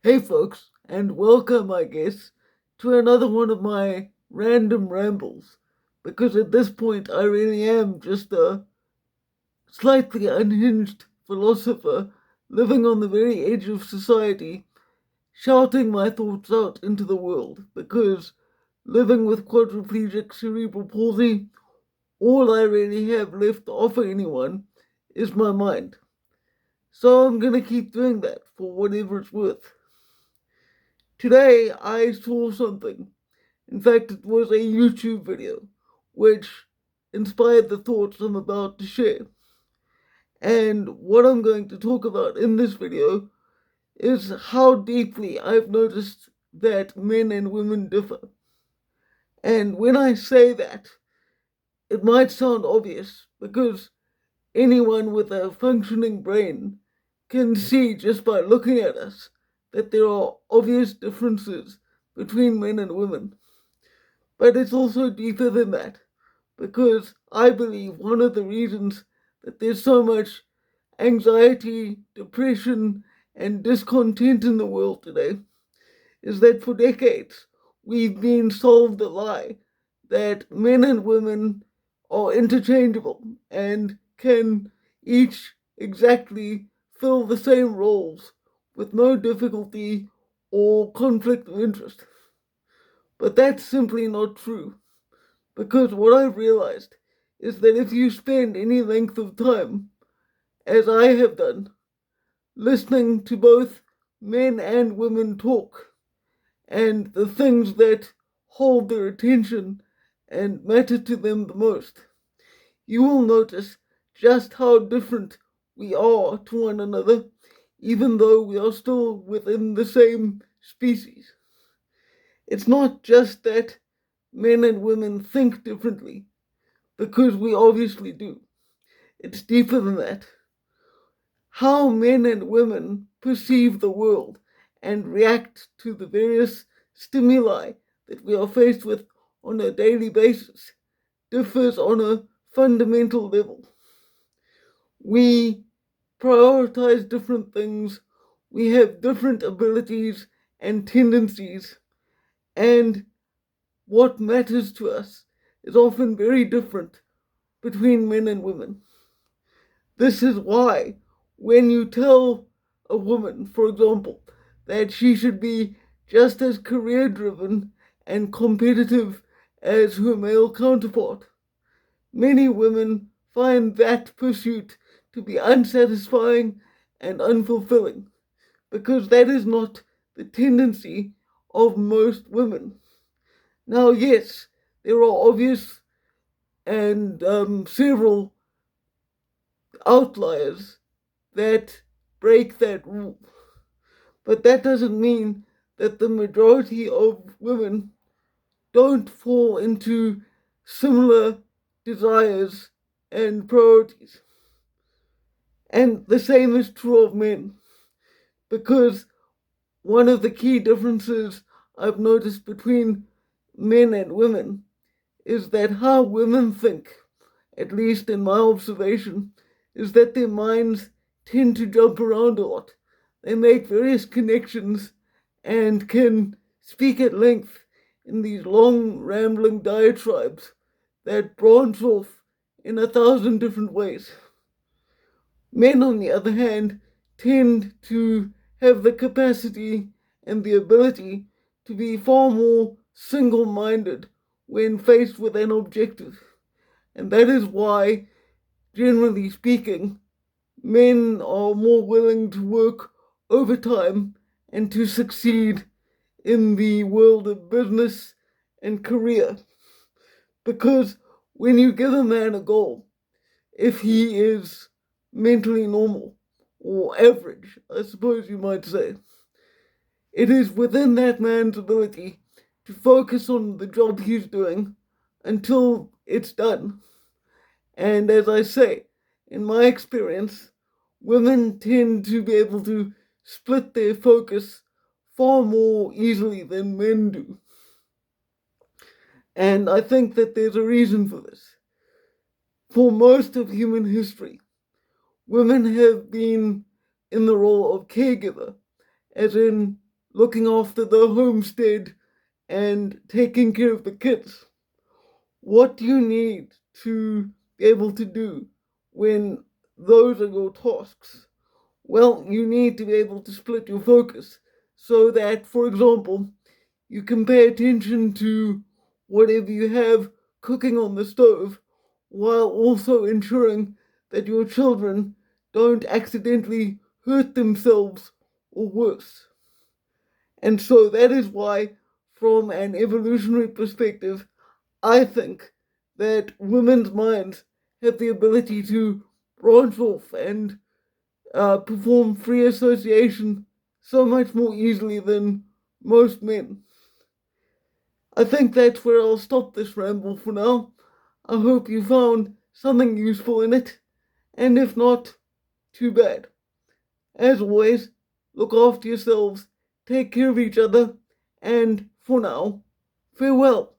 Hey folks, and welcome, I guess, to another one of my random rambles. Because at this point, I really am just a slightly unhinged philosopher living on the very edge of society, shouting my thoughts out into the world. Because living with quadriplegic cerebral palsy, all I really have left to offer anyone is my mind. So I'm gonna keep doing that for whatever it's worth. Today, I saw something. In fact, it was a YouTube video which inspired the thoughts I'm about to share. And what I'm going to talk about in this video is how deeply I've noticed that men and women differ. And when I say that, it might sound obvious because anyone with a functioning brain can see just by looking at us that there are obvious differences between men and women. But it's also deeper than that, because I believe one of the reasons that there's so much anxiety, depression, and discontent in the world today is that for decades we've been sold the lie that men and women are interchangeable and can each exactly fill the same roles with no difficulty or conflict of interest. But that's simply not true. Because what I've realized is that if you spend any length of time, as I have done, listening to both men and women talk, and the things that hold their attention and matter to them the most, you will notice just how different we are to one another, even though we are still within the same species. It's not just that men and women think differently, because we obviously do. It's deeper than that. How men and women perceive the world and react to the various stimuli that we are faced with on a daily basis differs on a fundamental level. We prioritize different things, we have different abilities and tendencies, and what matters to us is often very different between men and women. This is why, when you tell a woman, for example, that she should be just as career driven and competitive as her male counterpart, many women find that pursuit to be unsatisfying and unfulfilling because that is not the tendency of most women. Now, yes, there are obvious and several outliers that break that rule. But that doesn't mean that the majority of women don't fall into similar desires and priorities. And the same is true of men, because one of the key differences I've noticed between men and women is that how women think, at least in my observation, is that their minds tend to jump around a lot. They make various connections and can speak at length in these long, rambling diatribes that branch off in 1,000 different ways. Men, on the other hand, tend to have the capacity and the ability to be far more single minded when faced with an objective. And that is why, generally speaking, men are more willing to work overtime and to succeed in the world of business and career. Because when you give a man a goal, if he is mentally normal or average, I suppose you might say, it is within that man's ability to focus on the job he's doing until it's done. And as I say, in my experience, women tend to be able to split their focus far more easily than men do. And I think that there's a reason for this. For most of human history, women have been in the role of caregiver, as in looking after the homestead and taking care of the kids. What do you need to be able to do when those are your tasks? Well, you need to be able to split your focus so that, for example, you can pay attention to whatever you have cooking on the stove while also ensuring that your children don't accidentally hurt themselves or worse. And so that is why, from an evolutionary perspective, I think that women's minds have the ability to branch off and perform free association so much more easily than most men. I think that's where I'll stop this ramble for now. I hope you found something useful in it, and if not, too bad. As always, look after yourselves, take care of each other, and for now, farewell.